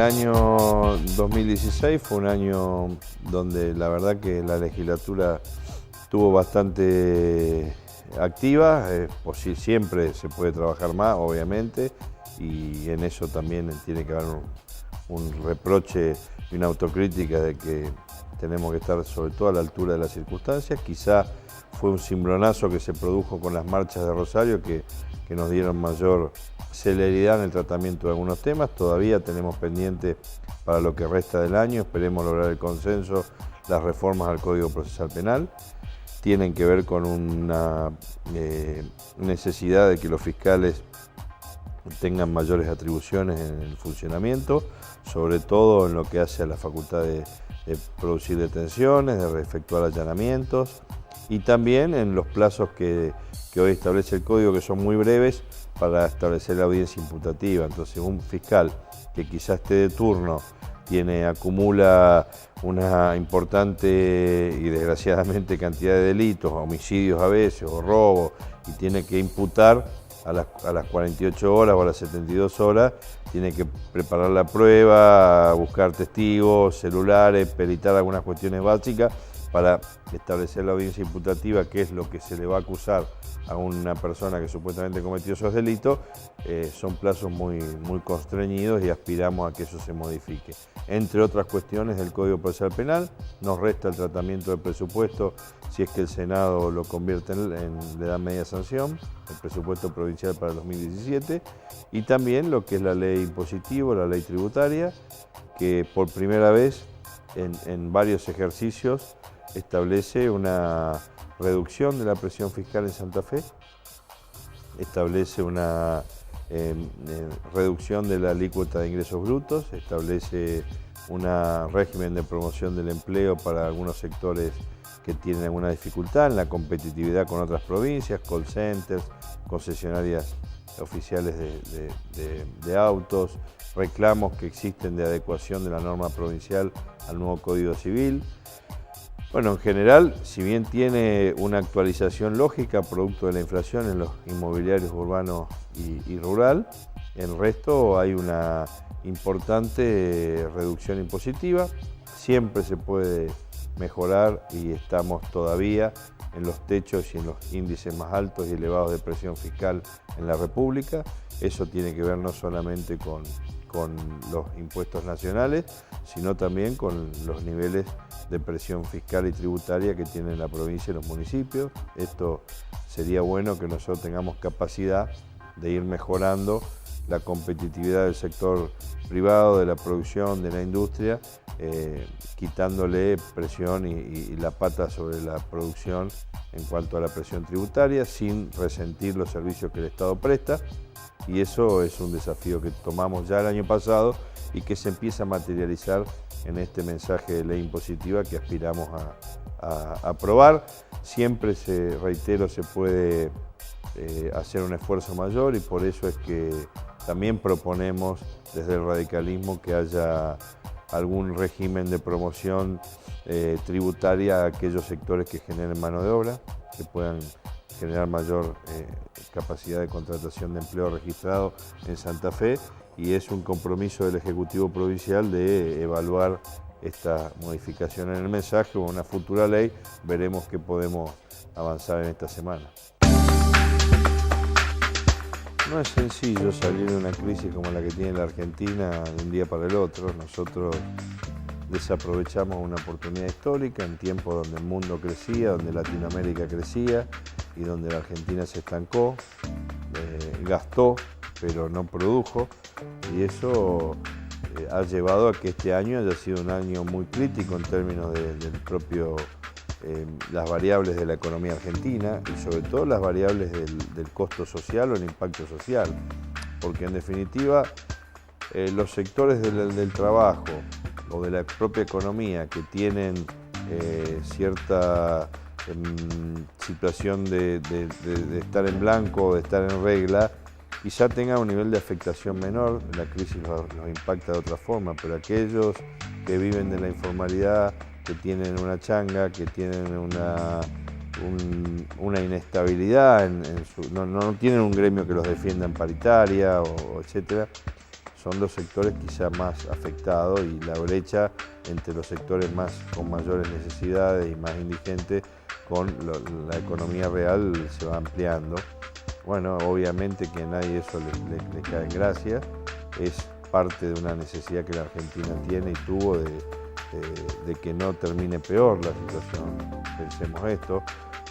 año 2016 fue un año donde la verdad que la legislatura estuvo bastante activa, siempre se puede trabajar más, obviamente, y en eso también tiene que haber un reproche y una autocrítica de que tenemos que estar sobre todo a la altura de las circunstancias. Quizá fue un cimbronazo que se produjo con las marchas de Rosario que nos dieron mayor celeridad en el tratamiento de algunos temas. Todavía tenemos pendiente para lo que resta del año, esperemos lograr el consenso, las reformas al Código Procesal Penal. Tienen que ver con una necesidad de que los fiscales tengan mayores atribuciones en el funcionamiento, sobre todo en lo que hace a la facultad de producir detenciones, de efectuar allanamientos y también en los plazos que hoy establece el Código, que son muy breves, para establecer la audiencia imputativa. Entonces, un fiscal que quizás esté de turno acumula una importante y desgraciadamente cantidad de delitos, homicidios a veces o robos, y tiene que imputar a las 48 horas o a las 72 horas, tiene que preparar la prueba, buscar testigos, celulares, peritar algunas cuestiones básicas para establecer la audiencia imputativa, que es lo que se le va a acusar a una persona que supuestamente cometió esos delitos. Son plazos muy constreñidos y aspiramos a que eso se modifique. Entre otras cuestiones del Código Procesal Penal, nos resta el tratamiento del presupuesto si es que el Senado lo convierte le da media sanción, el presupuesto provincial para el 2017, y también lo que es la ley impositiva, la ley tributaria, que por primera vez en varios ejercicios establece una reducción de la presión fiscal en Santa Fe, establece una reducción de la alícuota de ingresos brutos, establece un régimen de promoción del empleo para algunos sectores que tienen alguna dificultad en la competitividad con otras provincias, call centers, concesionarias oficiales de autos, reclamos que existen de adecuación de la norma provincial al nuevo Código Civil. Bueno, en general, si bien tiene una actualización lógica producto de la inflación en los inmobiliarios urbanos y rural, en el resto hay una importante reducción impositiva. Siempre se puede mejorar y estamos todavía en los techos y en los índices más altos y elevados de presión fiscal en la República. Eso tiene que ver no solamente con los impuestos nacionales, sino también con los niveles de presión fiscal y tributaria que tienen la provincia y los municipios. Esto sería bueno que nosotros tengamos capacidad de ir mejorando la competitividad del sector privado, de la producción, de la industria, quitándole presión y la pata sobre la producción en cuanto a la presión tributaria, sin resentir los servicios que el Estado presta. Y eso es un desafío que tomamos ya el año pasado y que se empieza a materializar en este mensaje de ley impositiva que aspiramos a aprobar. Siempre, reitero, se puede hacer un esfuerzo mayor y por eso es que también proponemos desde el radicalismo que haya algún régimen de promoción tributaria a aquellos sectores que generen mano de obra, que puedan generar mayor capacidad de contratación de empleo registrado en Santa Fe, y es un compromiso del Ejecutivo Provincial de evaluar esta modificación en el mensaje o una futura ley. Veremos qué podemos avanzar en esta semana. No es sencillo salir de una crisis como la que tiene la Argentina de un día para el otro. Nosotros desaprovechamos una oportunidad histórica en tiempos donde el mundo crecía, donde Latinoamérica crecía y donde la Argentina se estancó, gastó pero no produjo, y eso ha llevado a que este año haya sido un año muy crítico en términos las variables de la economía argentina y sobre todo las variables del costo social o el impacto social, porque en definitiva los sectores del trabajo o de la propia economía que tienen cierta situación de estar en blanco o de estar en regla, quizá tengan un nivel de afectación menor, la crisis los impacta de otra forma, pero aquellos que viven de la informalidad, que tienen una changa, que tienen una inestabilidad, no tienen un gremio que los defienda en paritaria, etcétera, son los sectores quizá más afectados y la brecha entre los sectores con mayores necesidades y más indigentes con la economía real se va ampliando. Bueno, obviamente que a nadie eso le cae en gracia, es parte de una necesidad que la Argentina tiene y tuvo de que no termine peor la situación. Pensemos esto,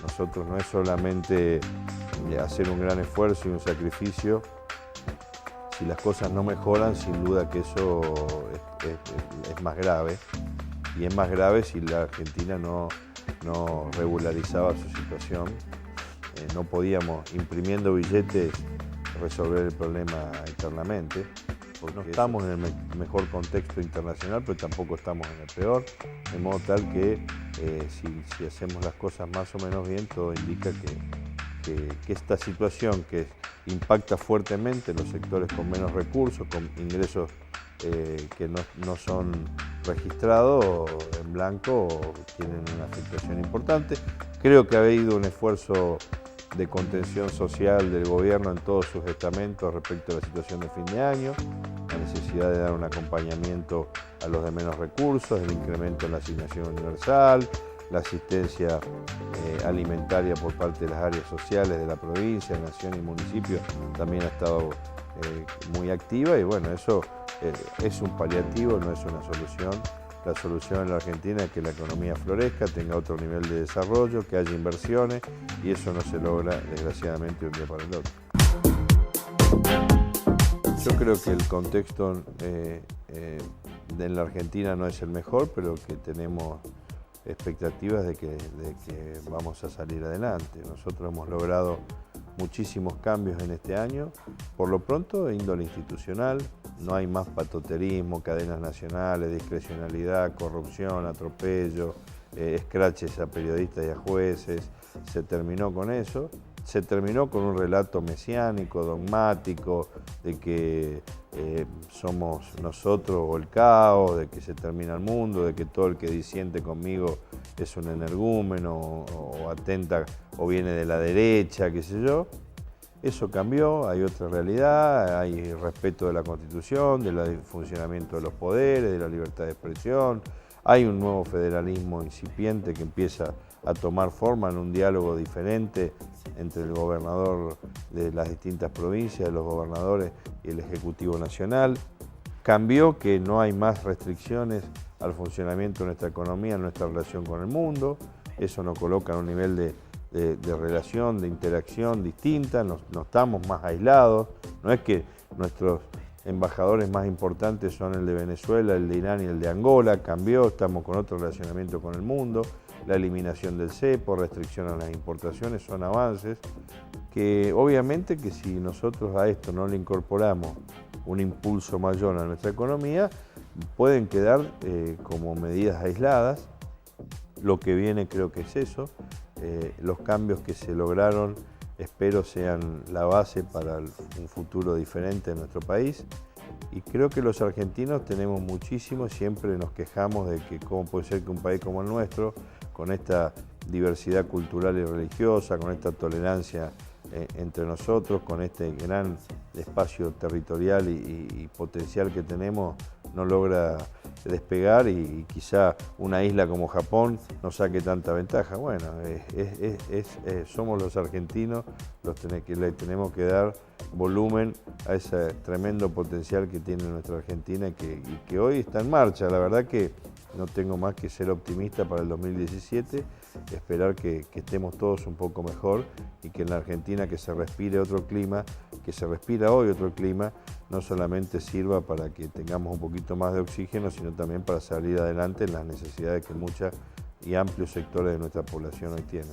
nosotros no es solamente hacer un gran esfuerzo y un sacrificio. Si las cosas no mejoran, sin duda que eso es más grave, y es más grave si la Argentina no regularizaba su situación. No podíamos, imprimiendo billetes, resolver el problema internamente, porque no estamos en el mejor contexto internacional, pero tampoco estamos en el peor, de modo tal que si hacemos las cosas más o menos bien, todo indica que esta situación que impacta fuertemente en los sectores con menos recursos, con ingresos que no son registrados en blanco, tienen una afectación importante. Creo que ha habido un esfuerzo de contención social del gobierno en todos sus estamentos respecto a la situación de fin de año, la necesidad de dar un acompañamiento a los de menos recursos, el incremento en la asignación universal, la asistencia alimentaria por parte de las áreas sociales de la provincia, nación y municipio también ha estado muy activa, y bueno, eso es un paliativo, no es una solución. La solución en la Argentina es que la economía florezca, tenga otro nivel de desarrollo, que haya inversiones, y eso no se logra, desgraciadamente, de un día para el otro. Yo creo que el contexto en la Argentina no es el mejor, pero que tenemos expectativas de que vamos a salir adelante. Nosotros hemos logrado muchísimos cambios en este año, por lo pronto de índole institucional. No hay más patoterismo, cadenas nacionales, discrecionalidad, corrupción, atropello, escraches a periodistas y a jueces. Se terminó con eso. Se terminó con un relato mesiánico, dogmático, de que somos nosotros o el caos, de que se termina el mundo, de que todo el que disiente conmigo es un energúmeno o atenta o viene de la derecha, qué sé yo. Eso cambió, hay otra realidad, hay respeto de la Constitución, del funcionamiento de los poderes, de la libertad de expresión. Hay un nuevo federalismo incipiente que empieza a tomar forma en un diálogo diferente entre el gobernador de las distintas provincias, los gobernadores y el Ejecutivo Nacional. Cambió que no hay más restricciones al funcionamiento de nuestra economía, en nuestra relación con el mundo. Eso nos coloca en un nivel de relación, de interacción distinta, no estamos más aislados. No es que nuestros embajadores más importantes son el de Venezuela, el de Irán y el de Angola. Cambió, estamos con otro relacionamiento con el mundo. La eliminación del cepo, restricción a las importaciones, son avances que obviamente que si nosotros a esto no le incorporamos un impulso mayor a nuestra economía, pueden quedar como medidas aisladas. Lo que viene creo que es eso. Los cambios que se lograron espero sean la base para un futuro diferente en nuestro país, y creo que los argentinos tenemos muchísimo, siempre nos quejamos de que cómo puede ser que un país como el nuestro, con esta diversidad cultural y religiosa, con esta tolerancia entre nosotros, con este gran espacio territorial y potencial que tenemos, no logra despegar, y quizá una isla como Japón no saque tanta ventaja. Bueno, somos los argentinos los que le tenemos que dar volumen a ese tremendo potencial que tiene nuestra Argentina y que hoy está en marcha. La verdad que no tengo más que ser optimista para el 2017, esperar que estemos todos un poco mejor y que en la Argentina que se respire otro clima, que se respira hoy otro clima, no solamente sirva para que tengamos un poquito más de oxígeno, sino también para salir adelante en las necesidades que muchas y amplios sectores de nuestra población hoy tienen.